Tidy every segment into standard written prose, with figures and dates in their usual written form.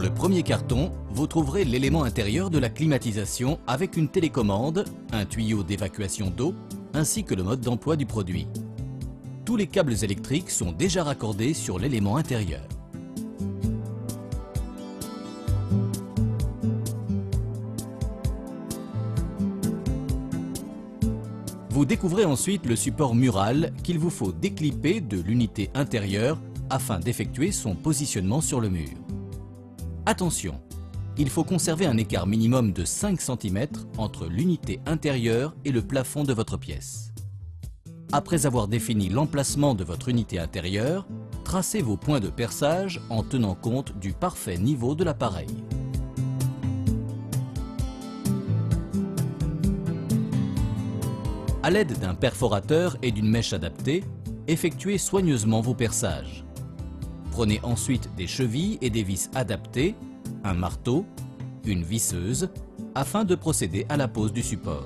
le premier carton, vous trouverez l'élément intérieur de la climatisation avec une télécommande, un tuyau d'évacuation d'eau, ainsi que le mode d'emploi du produit. Tous les câbles électriques sont déjà raccordés sur l'élément intérieur. Vous découvrez ensuite le support mural qu'il vous faut déclipper de l'unité intérieure afin d'effectuer son positionnement sur le mur. Attention, il faut conserver un écart minimum de 5 cm entre l'unité intérieure et le plafond de votre pièce. Après avoir défini l'emplacement de votre unité intérieure, tracez vos points de perçage en tenant compte du parfait niveau de l'appareil. À l'aide d'un perforateur et d'une mèche adaptée, effectuez soigneusement vos perçages. Prenez ensuite des chevilles et des vis adaptées, un marteau, une visseuse, afin de procéder à la pose du support.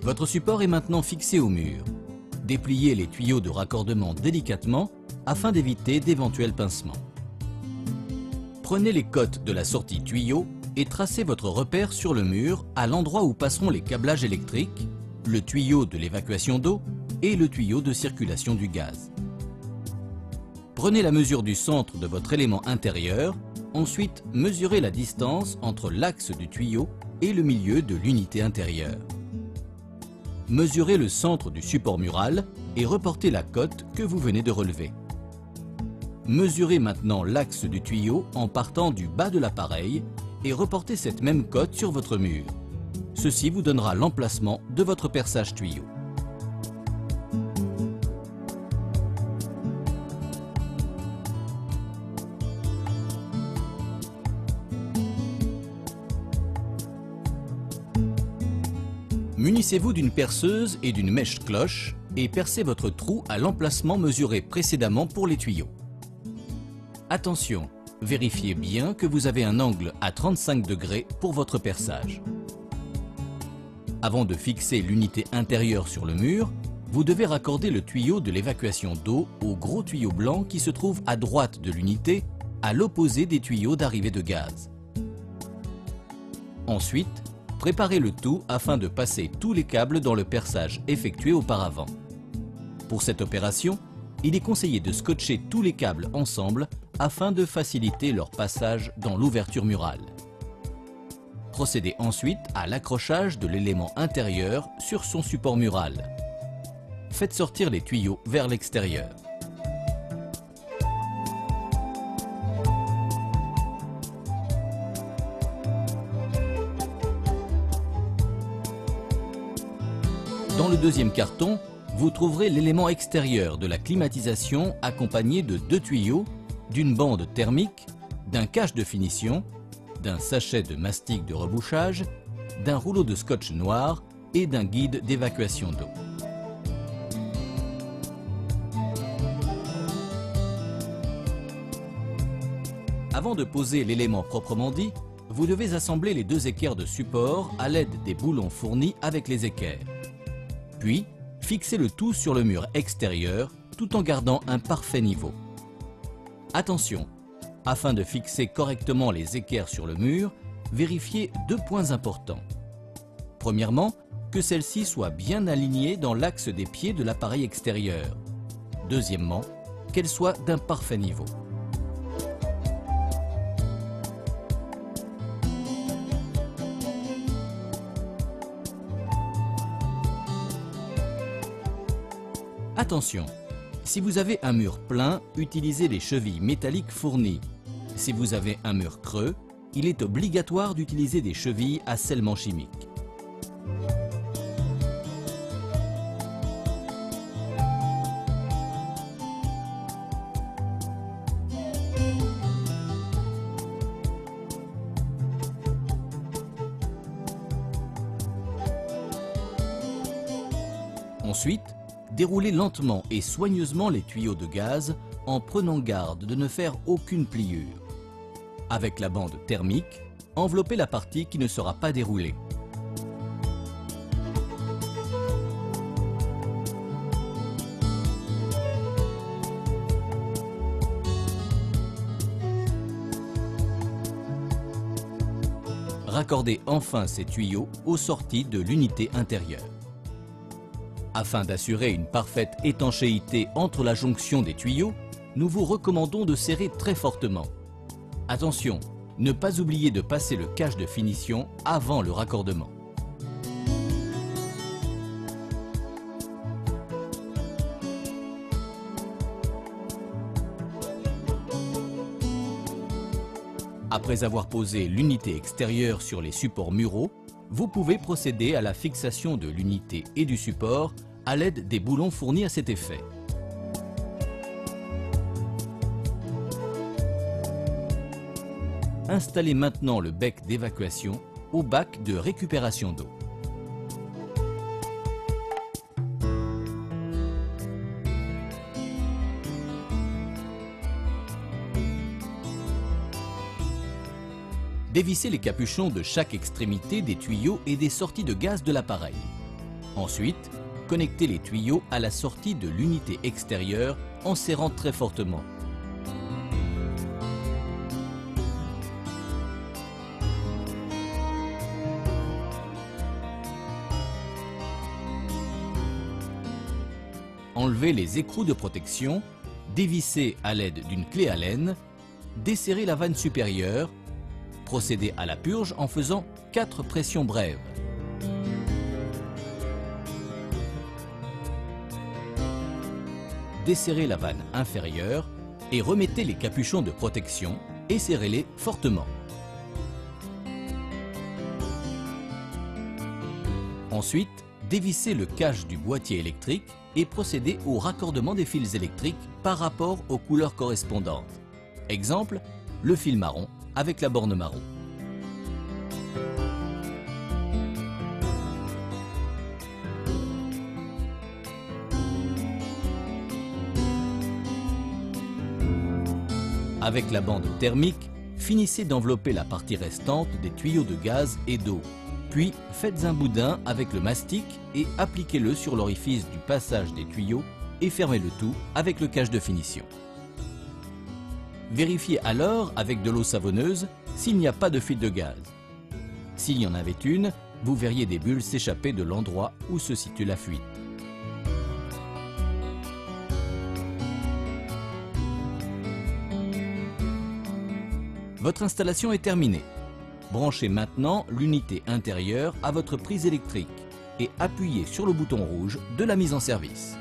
Votre support est maintenant fixé au mur. Dépliez les tuyaux de raccordement délicatement afin d'éviter d'éventuels pincements. Prenez les côtes de la sortie tuyau et tracez votre repère sur le mur à l'endroit où passeront les câblages électriques, le tuyau de l'évacuation d'eau et le tuyau de circulation du gaz. Prenez la mesure du centre de votre élément intérieur, ensuite mesurez la distance entre l'axe du tuyau et le milieu de l'unité intérieure. Mesurez le centre du support mural et reportez la cote que vous venez de relever. Mesurez maintenant l'axe du tuyau en partant du bas de l'appareil et reportez cette même cote sur votre mur. Ceci vous donnera l'emplacement de votre perçage tuyau. Munissez-vous d'une perceuse et d'une mèche cloche et percez votre trou à l'emplacement mesuré précédemment pour les tuyaux. Attention, vérifiez bien que vous avez un angle à 35 degrés pour votre perçage. Avant de fixer l'unité intérieure sur le mur, vous devez raccorder le tuyau de l'évacuation d'eau au gros tuyau blanc qui se trouve à droite de l'unité, à l'opposé des tuyaux d'arrivée de gaz. Ensuite, préparez le tout afin de passer tous les câbles dans le perçage effectué auparavant. Pour cette opération, il est conseillé de scotcher tous les câbles ensemble afin de faciliter leur passage dans l'ouverture murale. Procédez ensuite à l'accrochage de l'élément intérieur sur son support mural. Faites sortir les tuyaux vers l'extérieur. Dans le deuxième carton, vous trouverez l'élément extérieur de la climatisation accompagné de 2 tuyaux, d'une bande thermique, d'un cache de finition, d'un sachet de mastic de rebouchage, d'un rouleau de scotch noir et d'un guide d'évacuation d'eau. Avant de poser l'élément proprement dit, vous devez assembler les 2 équerres de support à l'aide des boulons fournis avec les équerres. Puis, fixez le tout sur le mur extérieur tout en gardant un parfait niveau. Attention, afin de fixer correctement les équerres sur le mur, vérifiez 2 points importants. Premièrement, que celles-ci soient bien alignées dans l'axe des pieds de l'appareil extérieur. Deuxièmement, qu'elles soient d'un parfait niveau. Attention, si vous avez un mur plein, utilisez les chevilles métalliques fournies. Si vous avez un mur creux, il est obligatoire d'utiliser des chevilles à scellement chimique. Ensuite, déroulez lentement et soigneusement les tuyaux de gaz en prenant garde de ne faire aucune pliure. Avec la bande thermique, enveloppez la partie qui ne sera pas déroulée. raccordez enfin ces tuyaux aux sorties de l'unité intérieure. Afin d'assurer une parfaite étanchéité entre la jonction des tuyaux, nous vous recommandons de serrer très fortement. Attention, ne pas oublier de passer le cache de finition avant le raccordement. Après avoir posé l'unité extérieure sur les supports muraux, vous pouvez procéder à la fixation de l'unité et du support à l'aide des boulons fournis à cet effet. Installez maintenant le bec d'évacuation au bac de récupération d'eau. Dévissez les capuchons de chaque extrémité des tuyaux et des sorties de gaz de l'appareil. Ensuite, connectez les tuyaux à la sortie de l'unité extérieure en serrant très fortement. Enlevez les écrous de protection, dévissez à l'aide d'une clé Allen, desserrez la vanne supérieure. Procédez à la purge en faisant 4 pressions brèves. Desserrez la vanne inférieure et remettez les capuchons de protection et serrez-les fortement. Ensuite, dévissez le cache du boîtier électrique et procédez au raccordement des fils électriques par rapport aux couleurs correspondantes. Exemple, le fil marron avec la borne marron. Avec la bande thermique, finissez d'envelopper la partie restante des tuyaux de gaz et d'eau. Puis faites un boudin avec le mastic et appliquez-le sur l'orifice du passage des tuyaux et fermez le tout avec le cache de finition. Vérifiez alors avec de l'eau savonneuse s'il n'y a pas de fuite de gaz. S'il y en avait une, vous verriez des bulles s'échapper de l'endroit où se situe la fuite. Votre installation est terminée. Branchez maintenant l'unité intérieure à votre prise électrique et appuyez sur le bouton rouge de la mise en service.